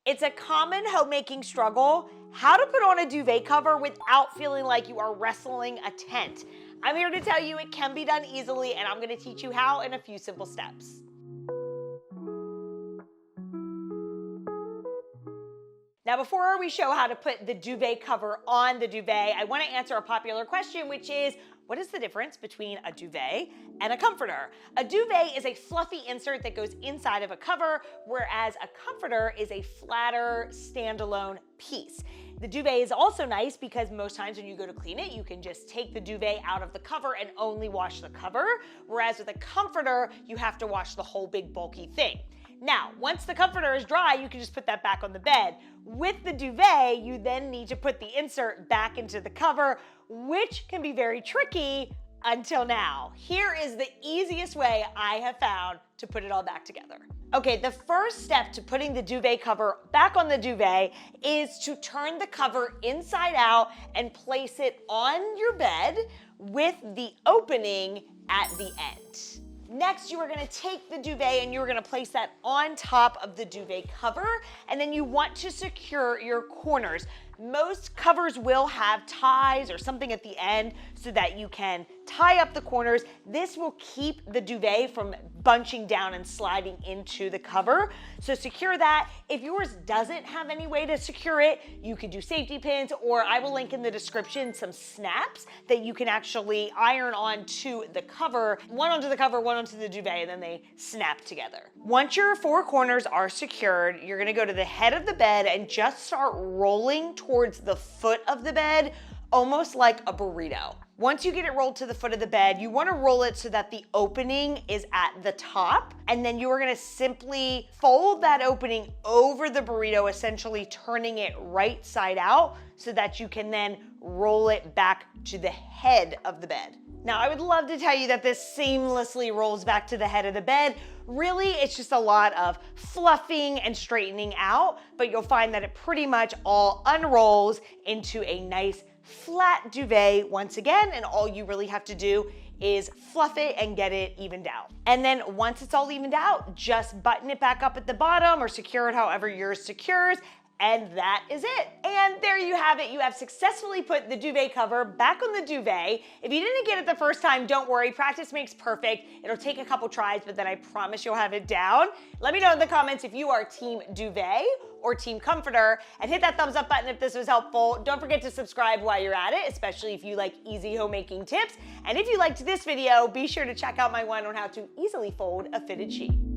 It's a common homemaking struggle, how to put on a duvet cover without feeling like you are wrestling a tent. I'm here to tell you it can be done easily, and I'm gonna teach you how in a few simple steps. Now, before we show how to put the duvet cover on the duvet, I want to answer a popular question, which is, what is the difference between a duvet and a comforter? A duvet is a fluffy insert that goes inside of a cover, whereas a comforter is a flatter, standalone piece. The duvet is also nice because most times when you go to clean it, you can just take the duvet out of the cover and only wash the cover, whereas with a comforter, you have to wash the whole big bulky thing. Now, once the comforter is dry, you can just put that back on the bed. With the duvet, you then need to put the insert back into the cover, which can be very tricky until now. Here is the easiest way I have found to put it all back together. Okay, the first step to putting the duvet cover back on the duvet is to turn the cover inside out and place it on your bed with the opening at the end. Next, you are gonna take the duvet and you're gonna place that on top of the duvet cover, and then you want to secure your corners. Most covers will have ties or something at the end so that you can tie up the corners. This will keep the duvet from bunching down and sliding into the cover. So secure that. If yours doesn't have any way to secure it, you could do safety pins, or I will link in the description some snaps that you can actually iron onto the cover, one onto the cover, one onto the duvet, and then they snap together. Once your four corners are secured, you're gonna go to the head of the bed and just start rolling towards the foot of the bed, almost like a burrito. Once you get it rolled to the foot of the bed, you want to roll it so that the opening is at the top, and then you are going to simply fold that opening over the burrito, essentially turning it right side out so that you can then roll it back to the head of the bed. Now, I would love to tell you that this seamlessly rolls back to the head of the bed. Really, it's just a lot of fluffing and straightening out, but you'll find that it pretty much all unrolls into a nice flat duvet once again, and all you really have to do is fluff it and get it evened out. And then once it's all evened out, just button it back up at the bottom or secure it however yours secures, and that is it. And there you have it. You have successfully put the duvet cover back on the duvet. If you didn't get it the first time, don't worry. Practice makes perfect. It'll take a couple tries, but then I promise you'll have it down. Let me know in the comments if you are team duvet or team comforter, and hit that thumbs up button if this was helpful. Don't forget to subscribe while you're at it, especially if you like easy homemaking tips. And if you liked this video, be sure to check out my one on how to easily fold a fitted sheet.